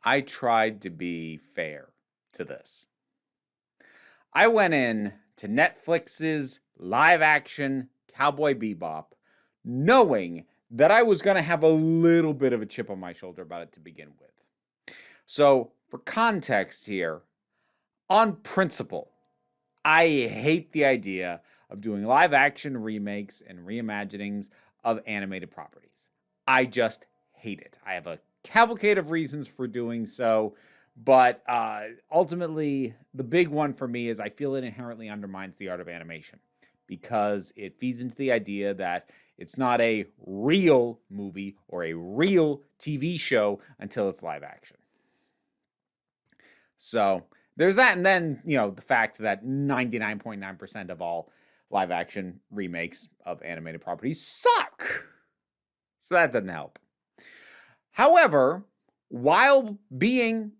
I tried to be fair to this. I went in to Netflix's live action Cowboy Bebop knowing that I was going to have a little bit of a chip on my shoulder about it to begin with. So, for context here, on principle, I hate the idea of doing live action remakes and reimaginings of animated properties. I just hate it. I have a cavalcade of reasons for doing so, but ultimately, the big one for me is I feel it inherently undermines the art of animation because it feeds into the idea that it's not a real movie or a real TV show until it's live action. So there's that. And then, the fact that 99.9% of all live action remakes of animated properties suck. So that doesn't help. However, while being,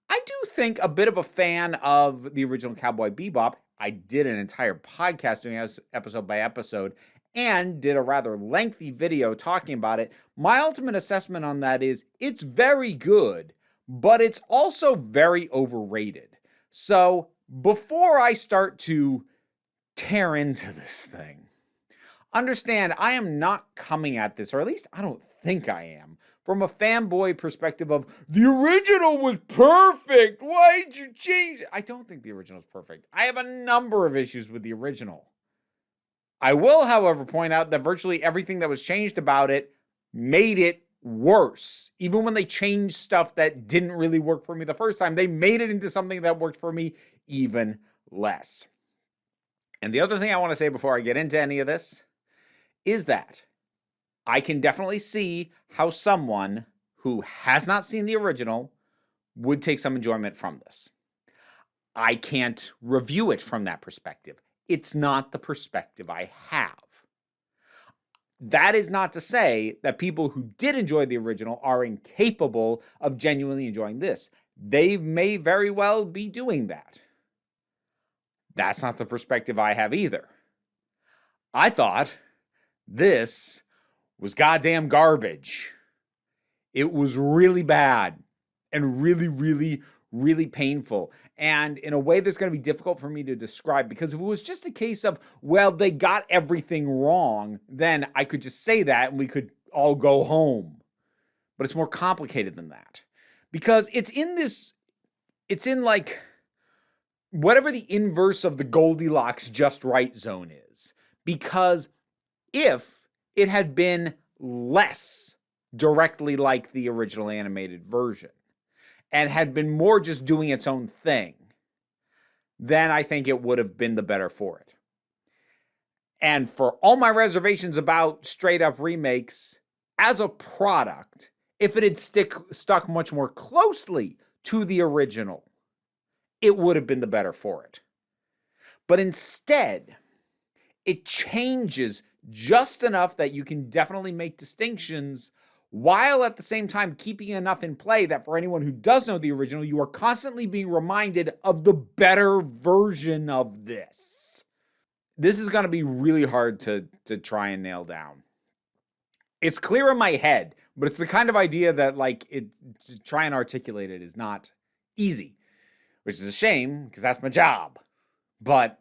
I do think, a bit of a fan of the original Cowboy Bebop, I did an entire podcast doing episode by episode and did a rather lengthy video talking about it. My ultimate assessment on that is it's very good, but it's also very overrated. So before I start to tear into this thing, understand I am not coming at this, or at least I don't think I am, from a fanboy perspective of the original was perfect. Why did you change it? I don't think the original is perfect. I have a number of issues with the original. I will, however, point out that virtually everything that was changed about it made it worse. Even when they changed stuff that didn't really work for me the first time, they made it into something that worked for me even less. And the other thing I want to say before I get into any of this is that I can definitely see how someone who has not seen the original would take some enjoyment from this. I can't review it from that perspective. It's not the perspective I have. That is not to say that people who did enjoy the original are incapable of genuinely enjoying this. They may very well be doing that. That's not the perspective I have either. I thought this was goddamn garbage. It was really bad and really, really, really painful. And in a way that's going to be difficult for me to describe, because if it was just a case of, well, they got everything wrong, then I could just say that and we could all go home. But it's more complicated than that. Because it's in like whatever the inverse of the Goldilocks just right zone is. Because if it had been less directly like the original animated version and had been more just doing its own thing, then I think it would have been the better for it. And for all my reservations about straight up remakes, as a product, if it had stuck much more closely to the original, it would have been the better for it. But instead, it changes just enough that you can definitely make distinctions while at the same time keeping enough in play that for anyone who does know the original, you are constantly being reminded of the better version of this. This is going to be really hard to try and nail down. It's clear in my head, but it's the kind of idea that to try and articulate it is not easy, which is a shame because that's my job. But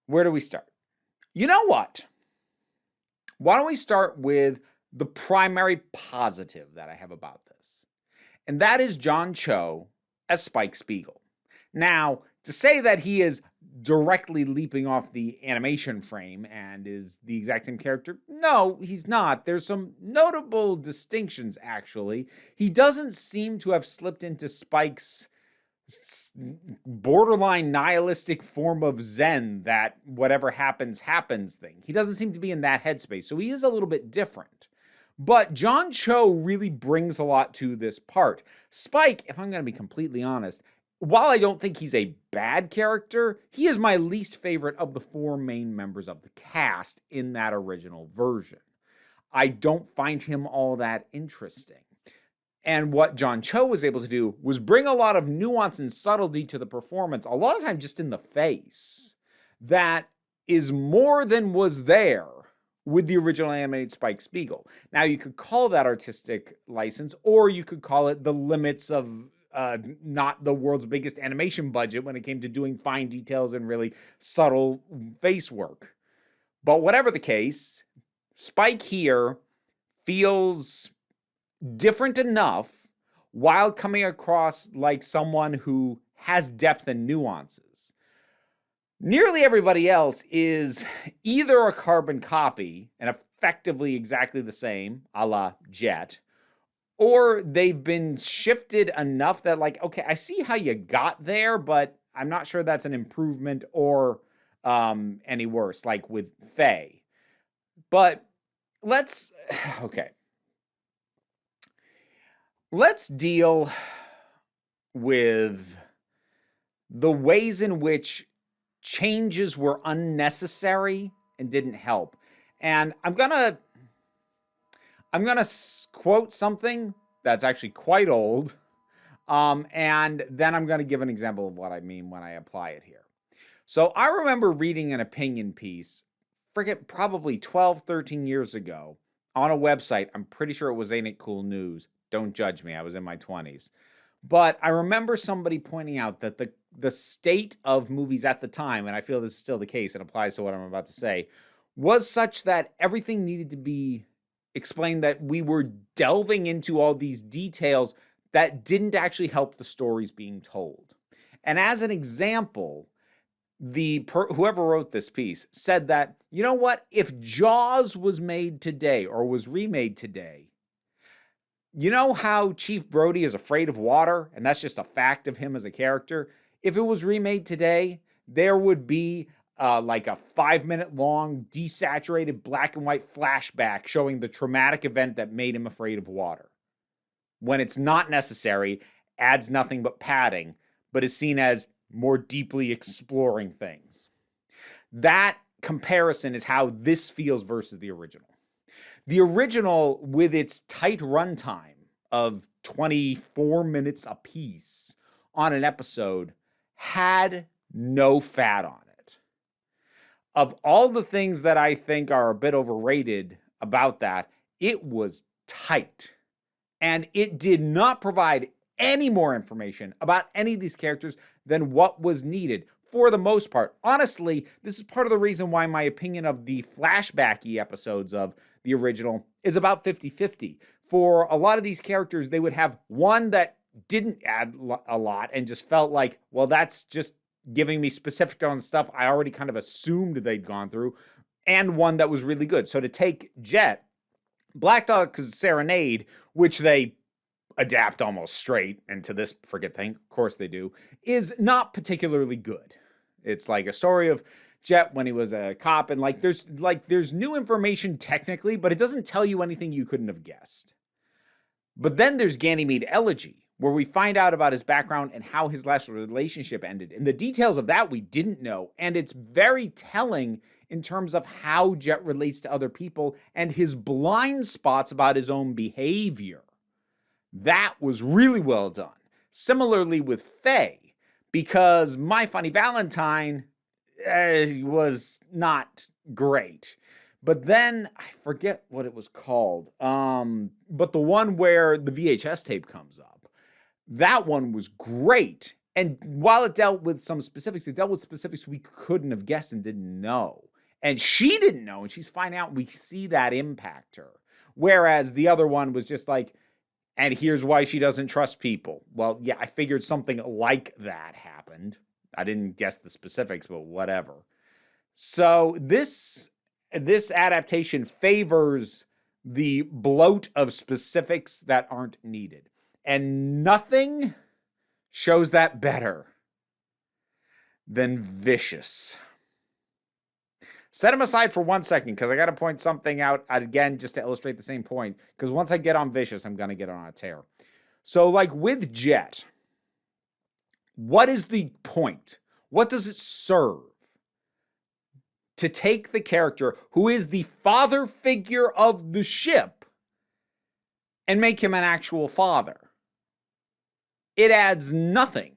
where do we start? You know what? Why don't we start with the primary positive that I have about this? And that is John Cho as Spike Spiegel. Now, to say that he is directly leaping off the animation frame and is the exact same character, no, he's not. There's some notable distinctions, actually. He doesn't seem to have slipped into Spike's borderline nihilistic form of Zen, that whatever happens, happens thing. He doesn't seem to be in that headspace, so he is a little bit different. But John Cho really brings a lot to this part. Spike, if I'm going to be completely honest, while I don't think he's a bad character, he is my least favorite of the four main members of the cast in that original version. I don't find him all that interesting. And what John Cho was able to do was bring a lot of nuance and subtlety to the performance, a lot of time just in the face, that is more than was there with the original animated Spike Spiegel. Now, you could call that artistic license, or you could call it the limits of not the world's biggest animation budget when it came to doing fine details and really subtle face work. But whatever the case, Spike here feels different enough while coming across like someone who has depth and nuances. Nearly everybody else is either a carbon copy and effectively exactly the same, a la Jet, or they've been shifted enough that, like, okay, I see how you got there, but I'm not sure that's an improvement or any worse, like with Faye. But let's deal with the ways in which changes were unnecessary and didn't help. And I'm gonna quote something that's actually quite old, and then I'm gonna give an example of what I mean when I apply it here. So I remember reading an opinion piece, probably 12, 13 years ago on a website. I'm pretty sure it was Ain't It Cool News. Don't judge me. I was in my 20s. But I remember somebody pointing out that the state of movies at the time, and I feel this is still the case and applies to what I'm about to say, was such that everything needed to be explained, that we were delving into all these details that didn't actually help the stories being told. And as an example, whoever wrote this piece said that, you know what, if Jaws was made today or was remade today, you know how Chief Brody is afraid of water, and that's just a fact of him as a character? If it was remade today, there would be like a 5-minute long desaturated black and white flashback showing the traumatic event that made him afraid of water. When it's not necessary, adds nothing but padding, but is seen as more deeply exploring things. That comparison is how this feels versus the original. The original, with its tight runtime of 24 minutes apiece on an episode, had no fat on it. Of all the things that I think are a bit overrated about that, it was tight. And it did not provide any more information about any of these characters than what was needed for the most part. Honestly, this is part of the reason why my opinion of the flashbacky episodes of the original is about 50-50. For a lot of these characters, they would have one that didn't add a lot and just felt like, well, that's just giving me specific on stuff I already kind of assumed they'd gone through, and one that was really good. So to take Jet, Black Dog's Serenade, which they adapt almost straight into this friggin' thing, of course they do, is not particularly good. It's like a story of Jet when he was a cop, and there's new information technically, but it doesn't tell you anything you couldn't have guessed. But then there's Ganymede Elegy, where we find out about his background and how his last relationship ended. And the details of that we didn't know, and it's very telling in terms of how Jet relates to other people and his blind spots about his own behavior. That was really well done. Similarly with Faye, because My Funny Valentine was not great. But then, I forget what it was called, but the one where the VHS tape comes up, that one was great. And while it dealt with some specifics, it dealt with specifics we couldn't have guessed and didn't know. And she didn't know, and she's finding out, and we see that impact her. Whereas the other one was just like, and here's why she doesn't trust people. Well, yeah, I figured something like that happened. I didn't guess the specifics, but whatever. So this adaptation favors the bloat of specifics that aren't needed. And nothing shows that better than Vicious. Set him aside for 1 second, because I got to point something out again just to illustrate the same point. Because once I get on Vicious, I'm going to get on a tear. So, like with Jet, what is the point? What does it serve? To take the character who is the father figure of the ship and make him an actual father. It adds nothing.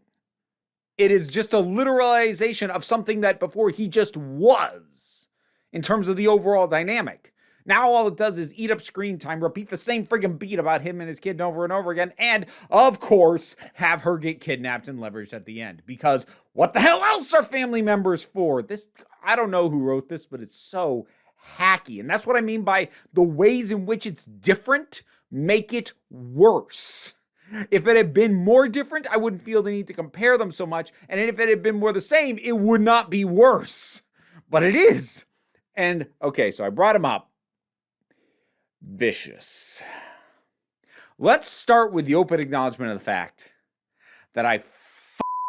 It is just a literalization of something that before he just was, in terms of the overall dynamic. Now all it does is eat up screen time, repeat the same friggin' beat about him and his kid over and over again, and, of course, have her get kidnapped and leveraged at the end. Because what the hell else are family members for? This, I don't know who wrote this, but it's so hacky. And that's what I mean by the ways in which it's different make it worse. If it had been more different, I wouldn't feel the need to compare them so much. And if it had been more the same, it would not be worse. But it is. And, okay, so I brought him up. Vicious. Let's start with the open acknowledgement of the fact that I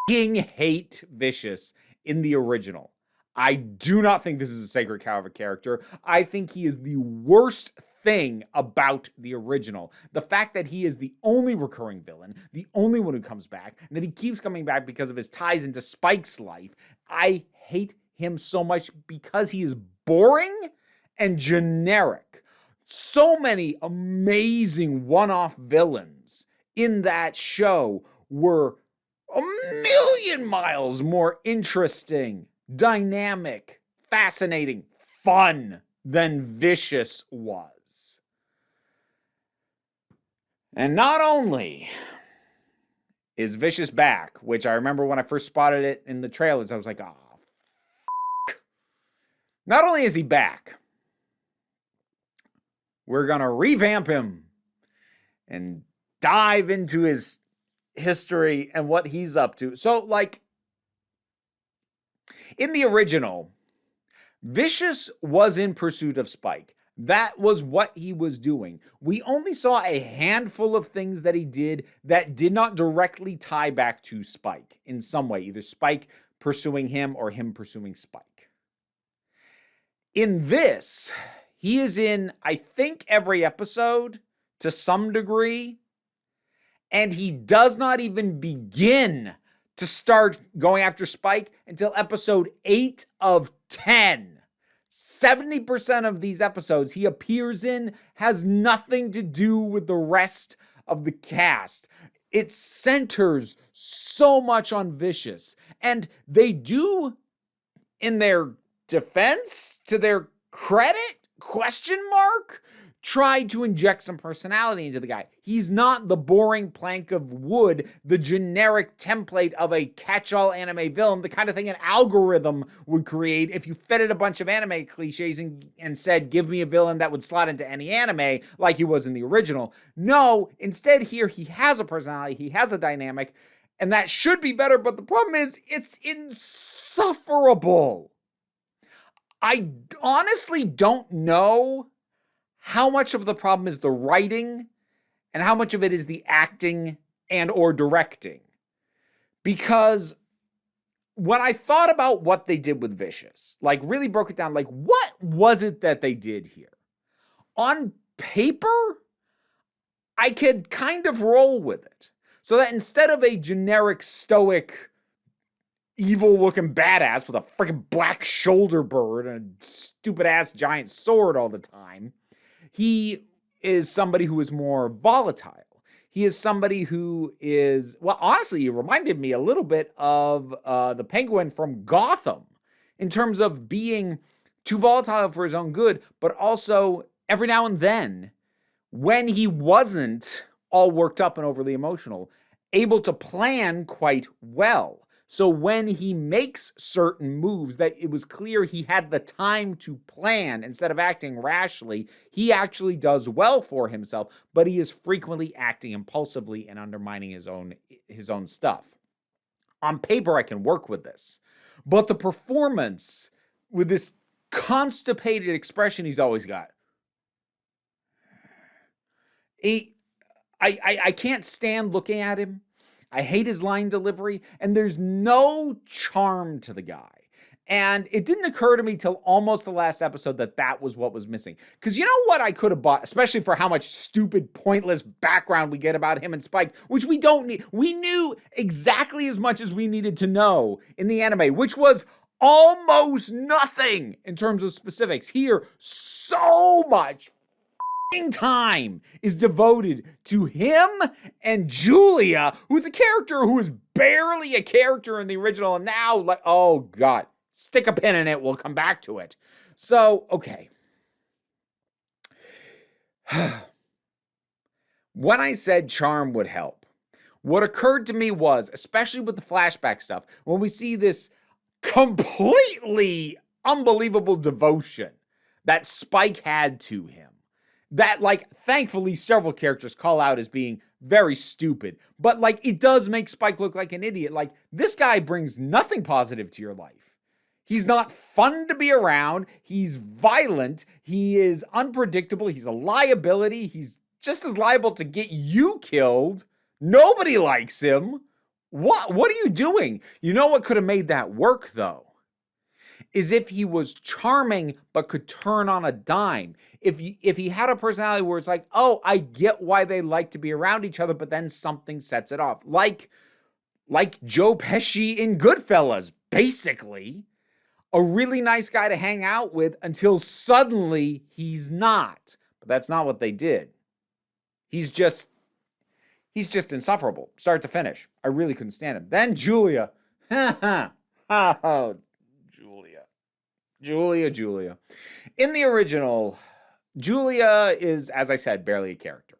fucking hate Vicious in the original. I do not think this is a sacred cow of a character. I think he is the worst thing about the original. The fact that he is the only recurring villain, the only one who comes back, and that he keeps coming back because of his ties into Spike's life. I hate him so much because he is boring and generic. So many amazing one-off villains in that show were a million miles more interesting, dynamic, fascinating, fun than Vicious was. And not only is Vicious back, which I remember when I first spotted it in the trailers, I was like, oh, f***. Not only is he back, we're going to revamp him and dive into his history and what he's up to. So, like, in the original, Vicious was in pursuit of Spike. That was what he was doing. We only saw a handful of things that he did that did not directly tie back to Spike in some way, either Spike pursuing him or him pursuing Spike. In this, he is in, I think, every episode to some degree, and he does not even begin to start going after Spike until episode 8 of 10. 70% of these episodes he appears in has nothing to do with the rest of the cast. It centers so much on Vicious. And they do, in their defense, to their credit, try to inject some personality into the guy. He's not the boring plank of wood, the generic template of a catch-all anime villain, the kind of thing an algorithm would create if you fed it a bunch of anime cliches and said, give me a villain that would slot into any anime like he was in the original. No, instead here he has a personality, he has a dynamic, and that should be better, but the problem is it's insufferable. I honestly don't know how much of the problem is the writing and how much of it is the acting and or directing. Because when I thought about what they did with Vicious, like really broke it down, like what was it that they did here? On paper, I could kind of roll with it. So that instead of a generic stoic evil-looking badass with a freaking black shoulder bird and a stupid-ass giant sword all the time, he is somebody who is more volatile. He is somebody who is, well, honestly, he reminded me a little bit of the Penguin from Gotham in terms of being too volatile for his own good, but also every now and then, when he wasn't all worked up and overly emotional, able to plan quite well. So when he makes certain moves that it was clear he had the time to plan instead of acting rashly, he actually does well for himself, but he is frequently acting impulsively and undermining his own stuff. On paper, I can work with this, but the performance with this constipated expression he's always got, I can't stand looking at him. I hate his line delivery, and there's no charm to the guy. And it didn't occur to me till almost the last episode that was what was missing. Because you know what I could have bought, especially for how much stupid, pointless background we get about him and Spike, which we don't need. We knew exactly as much as we needed to know in the anime, which was almost nothing in terms of specifics. Here, so much time is devoted to him and Julia, who's a character who is barely a character in the original, and now, like, oh god, stick a pin in it, we'll come back to it. So, okay. When I said charm would help, what occurred to me was, especially with the flashback stuff, when we see this completely unbelievable devotion that Spike had to him, that, like, thankfully several characters call out as being very stupid, but, like, it does make Spike look like an idiot. Like, this guy brings nothing positive to your life. He's not fun to be around. He's violent. He is unpredictable. He's a liability. He's just as liable to get you killed. Nobody likes him. What are you doing? You know what could have made that work, though? Is if he was charming but could turn on a dime. If he had a personality where it's like, oh, I get why they like to be around each other, but then something sets it off. Like Joe Pesci in Goodfellas, basically. A really nice guy to hang out with until suddenly he's not. But that's not what they did. He's just insufferable, start to finish. I really couldn't stand him. Then Julia. Oh, Julia. In the original, Julia is, as I said, barely a character.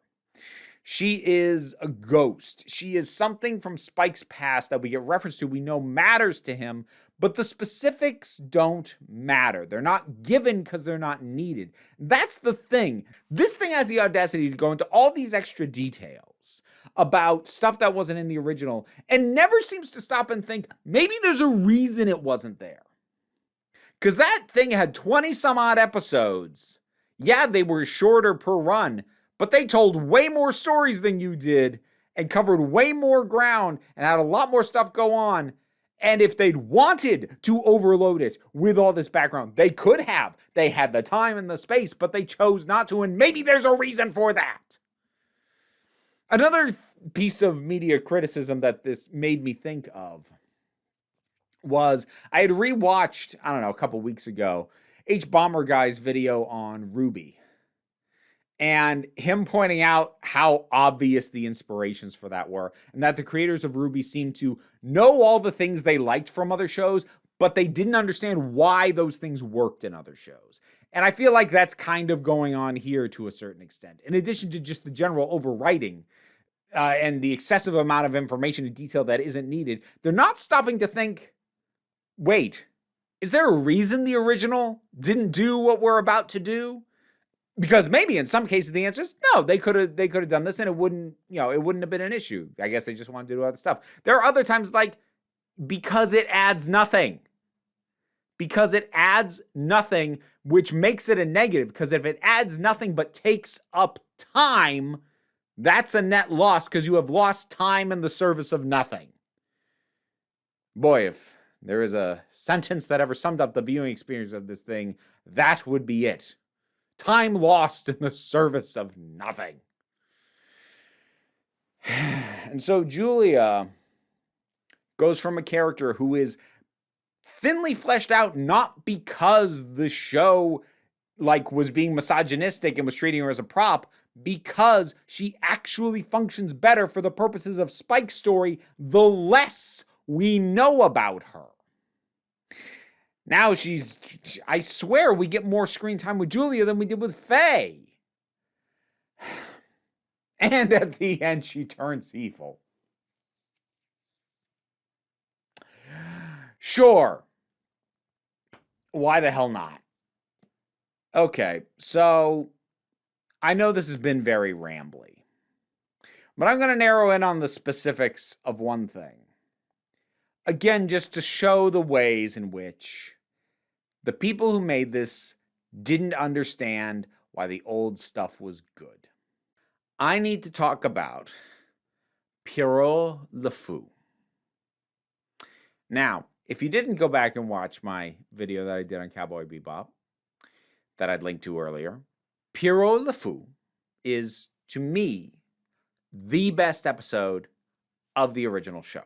She is a ghost. She is something from Spike's past that we get reference to, we know matters to him, but the specifics don't matter. They're not given because they're not needed. That's the thing. This thing has the audacity to go into all these extra details about stuff that wasn't in the original and never seems to stop and think, maybe there's a reason it wasn't there. Because that thing had 20 some odd episodes. Yeah, they were shorter per run, but they told way more stories than you did and covered way more ground and had a lot more stuff go on. And if they'd wanted to overload it with all this background, they could have. They had the time and the space, but they chose not to, and maybe there's a reason for that. Another piece of media criticism that this made me think of was I had rewatched, I don't know, a couple weeks ago, H Bomber Guy's video on Ruby. And him pointing out how obvious the inspirations for that were, and that the creators of Ruby seemed to know all the things they liked from other shows, but they didn't understand why those things worked in other shows. And I feel like that's kind of going on here to a certain extent. In addition to just the general overwriting and the excessive amount of information and detail that isn't needed, they're not stopping to think, wait, is there a reason the original didn't do what we're about to do? Because maybe in some cases the answer is no, they could have done this and it wouldn't have been an issue. I guess they just wanted to do other stuff. There are other times like because it adds nothing. Because it adds nothing, which makes it a negative. Because if it adds nothing but takes up time, that's a net loss because you have lost time in the service of nothing. Boy, if there is a sentence that ever summed up the viewing experience of this thing, that would be it. Time lost in the service of nothing. And so Julia goes from a character who is thinly fleshed out not because the show was being misogynistic and was treating her as a prop, because she actually functions better for the purposes of Spike's story the less we know about her. Now I swear we get more screen time with Julia than we did with Faye. And at the end, she turns evil. Sure. Why the hell not? Okay, so I know this has been very rambly, but I'm going to narrow in on the specifics of one thing. Again, just to show the ways in which the people who made this didn't understand why the old stuff was good. I need to talk about Piero LeFou. Now, if you didn't go back and watch my video that I did on Cowboy Bebop, that I'd linked to earlier, Piero LeFou is, to me, the best episode of the original show.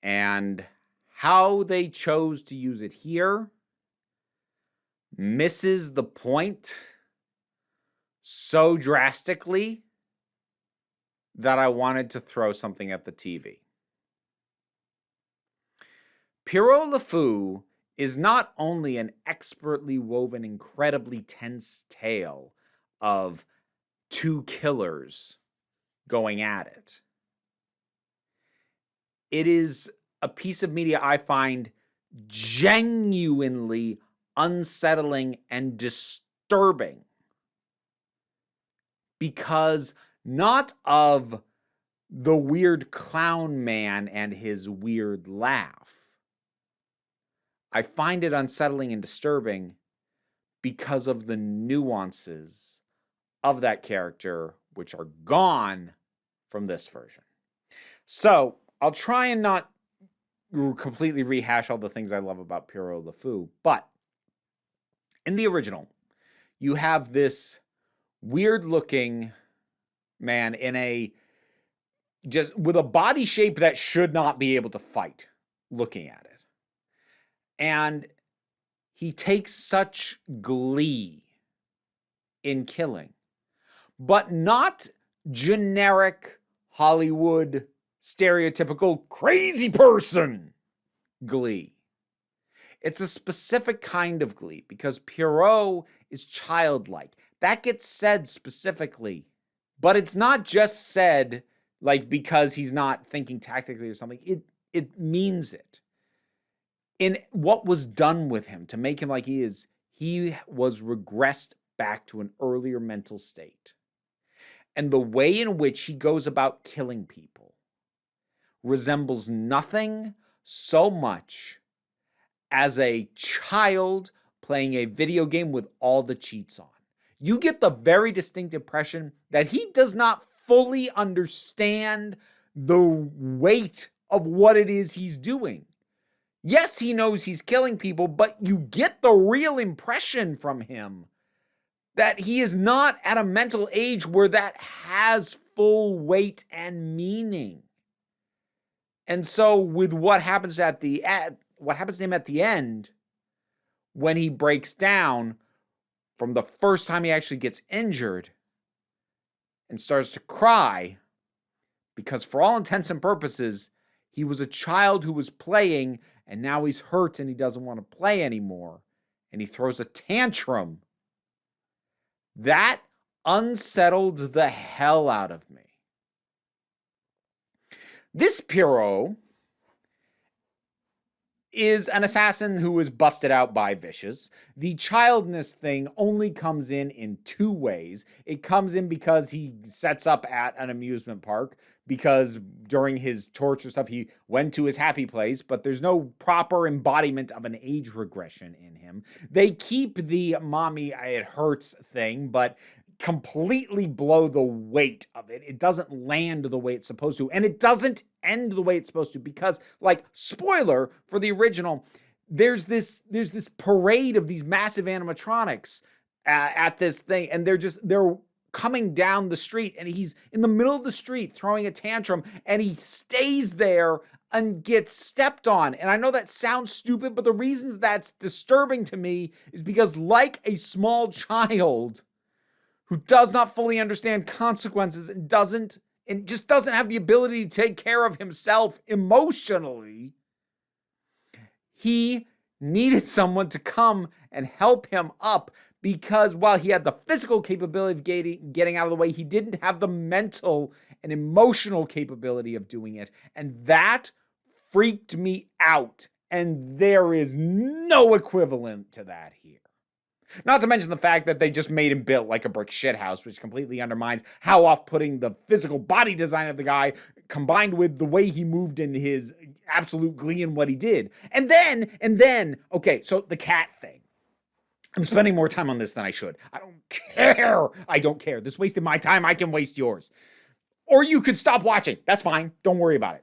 And how they chose to use it here misses the point so drastically that I wanted to throw something at the TV. Piero LeFou is not only an expertly woven, incredibly tense tale of two killers going at it. It is a piece of media I find genuinely unsettling and disturbing because not of the weird clown man and his weird laugh. I find it unsettling and disturbing because of the nuances of that character, which are gone from this version. So I'll try and not completely rehash all the things I love about Piero LeFou, but in the original, you have this weird-looking man in a just with a body shape that should not be able to fight, looking at it. And he takes such glee in killing, but not generic Hollywood stereotypical crazy person glee. It's a specific kind of glee because Piero is childlike. That gets said specifically, but it's not just said like because he's not thinking tactically or something. It means it. In what was done with him to make him like he is, he was regressed back to an earlier mental state. And the way in which he goes about killing people resembles nothing so much as a child playing a video game with all the cheats on. You get the very distinct impression that he does not fully understand the weight of what it is he's doing. Yes, he knows he's killing people, but you get the real impression from him that he is not at a mental age where that has full weight and meaning. And so with what happens to him at the end, when he breaks down from the first time he actually gets injured and starts to cry, because for all intents and purposes, he was a child who was playing and now he's hurt and he doesn't want to play anymore. And he throws a tantrum. That unsettled the hell out of me. This Piero is an assassin who is busted out by Vicious. The childness thing only comes in two ways. It comes in because he sets up at an amusement park, because during his torture stuff, he went to his happy place, but there's no proper embodiment of an age regression in him. They keep the mommy it hurts thing, but completely blow the weight of it. It doesn't land the way it's supposed to, and it doesn't end the way it's supposed to, because, like, spoiler for the original, there's this parade of these massive animatronics at this thing, and they're coming down the street, and he's in the middle of the street throwing a tantrum, and he stays there and gets stepped on. And I know that sounds stupid, but the reasons that's disturbing to me is because, like a small child who does not fully understand consequences and just doesn't have the ability to take care of himself emotionally, he needed someone to come and help him up, because while he had the physical capability of getting out of the way, he didn't have the mental and emotional capability of doing it. And that freaked me out. And there is no equivalent to that here. Not to mention the fact that they just made him built like a brick shithouse, which completely undermines how off-putting the physical body design of the guy, combined with the way he moved in his absolute glee in what he did. And then, okay, so the cat thing. I'm spending more time on this than I should. I don't care. This wasted my time. I can waste yours. Or you could stop watching. That's fine. Don't worry about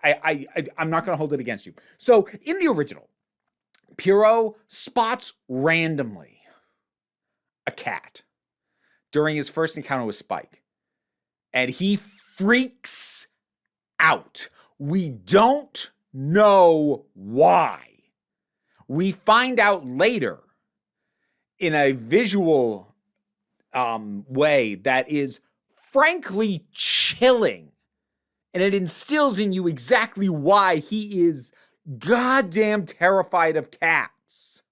it. I'm not going to hold it against you. So in the original, Piero spots randomly a cat during his first encounter with Spike, and he freaks out. We don't know why. We find out later in a visual way that is frankly chilling, and it instills in you exactly why he is goddamn terrified of cats.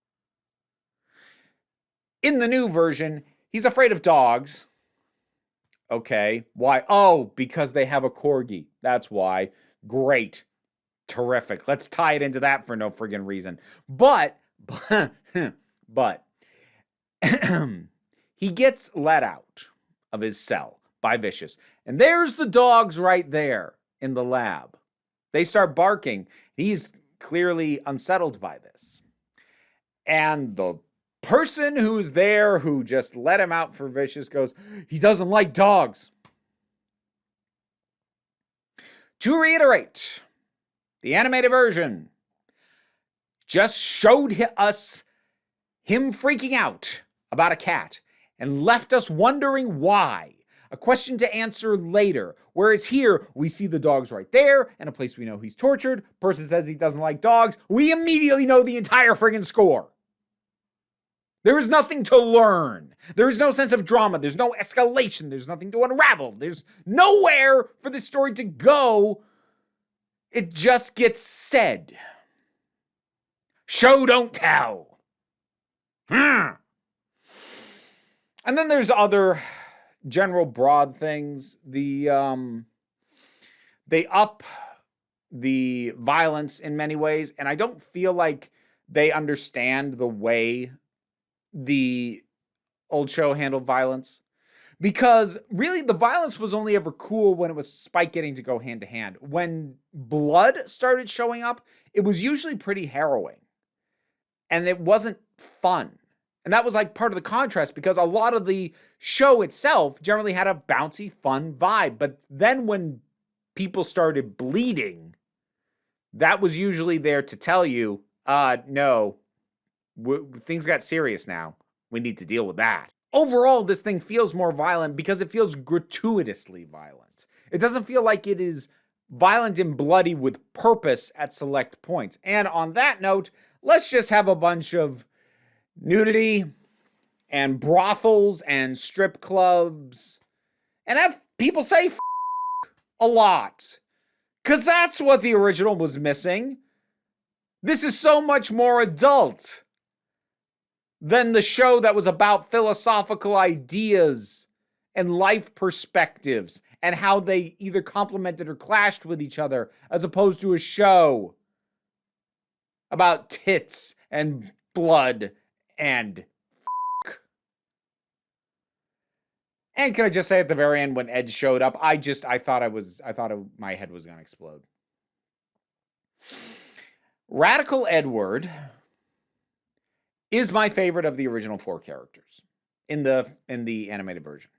In the new version, he's afraid of dogs, Okay. Why? Oh, because they have a corgi. That's why. Great. Terrific. Let's tie it into that for no friggin' reason. But but he gets let out of his cell by Vicious. And there's the dogs right there in the lab. They start barking. He's clearly unsettled by this. And the person who's there who just let him out for Vicious goes, he doesn't like dogs. To reiterate, the animated version just showed us him freaking out about a cat and left us wondering why. A question to answer later. Whereas here, we see the dogs right there and a place we know he's tortured. Person says he doesn't like dogs. We immediately know the entire friggin' score. There is nothing to learn. There is no sense of drama. There's no escalation. There's nothing to unravel. There's nowhere for this story to go. It just gets said. Show, don't tell. And then there's other general broad things. They up the violence in many ways, and I don't feel like they understand the way the old show handled violence. Because really, the violence was only ever cool when it was Spike getting to go hand to hand. When blood started showing up, it was usually pretty harrowing. And it wasn't fun. And that was like part of the contrast, because a lot of the show itself generally had a bouncy, fun vibe. But then when people started bleeding, that was usually there to tell you, no, things got serious now. We need to deal with that. Overall, this thing feels more violent because it feels gratuitously violent. It doesn't feel like it is violent and bloody with purpose at select points. And on that note, let's just have a bunch of nudity and brothels and strip clubs and have people say a lot. Because that's what the original was missing. This is so much more adult than the show that was about philosophical ideas and life perspectives and how they either complemented or clashed with each other, as opposed to a show about tits and blood and And can I just say at the very end when Ed showed up, I thought my head was going to explode. Radical Edward is my favorite of the original 4 characters in the animated version.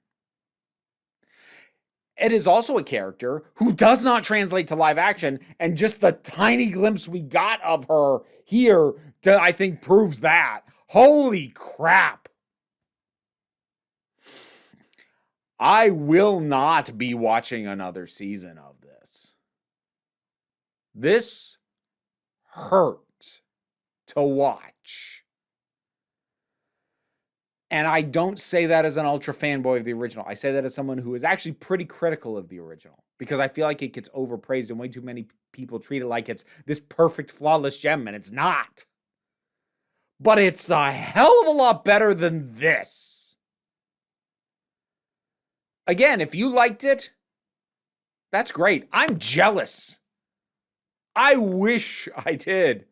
It is also a character who does not translate to live action, and just the tiny glimpse we got of her here, I think, proves that. Holy crap. I will not be watching another season of this. This hurt to watch. And I don't say that as an ultra fanboy of the original. I say that as someone who is actually pretty critical of the original, because I feel like it gets overpraised and way too many people treat it like it's this perfect, flawless gem, and it's not. But it's a hell of a lot better than this. Again, if you liked it, that's great. I'm jealous. I wish I did.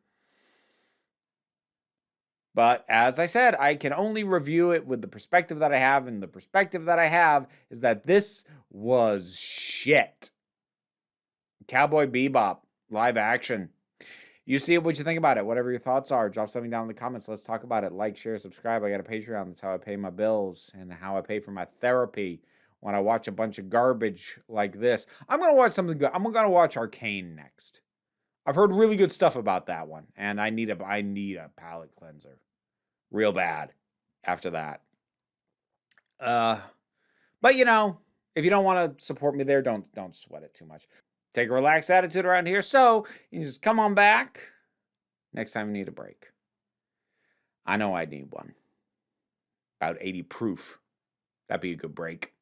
But as I said, I can only review it with the perspective that I have, and the perspective that I have is that this was shit. Cowboy Bebop, live action. You see what you think about it. Whatever your thoughts are, drop something down in the comments. Let's talk about it. Like, share, subscribe. I got a Patreon. That's how I pay my bills and how I pay for my therapy when I watch a bunch of garbage like this. I'm going to watch something good. I'm going to watch Arcane next. I've heard really good stuff about that one, and I need a palate cleanser real bad after that. But you know, if you don't want to support me there, don't sweat it too much. Take a relaxed attitude around here, so you can just come on back next time you need a break. I know I need one. About 80 proof. That'd be a good break.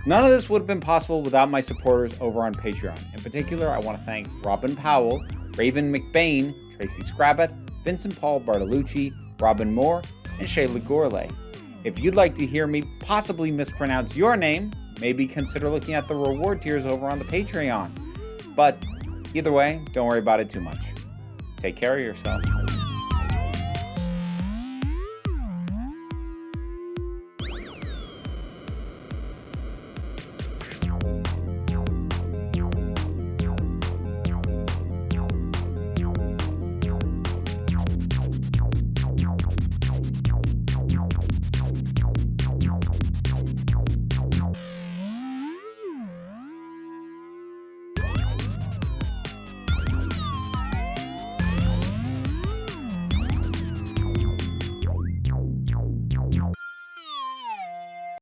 None of this would have been possible without my supporters over on Patreon. In particular, I want to thank Robin Powell, Raven McBain, Tracy Scrabbit, Vincent Paul Bartolucci, Robin Moore, and Shayla Gourlay. If you'd like to hear me possibly mispronounce your name, maybe consider looking at the reward tiers over on the Patreon. But either way, don't worry about it too much. Take care of yourself.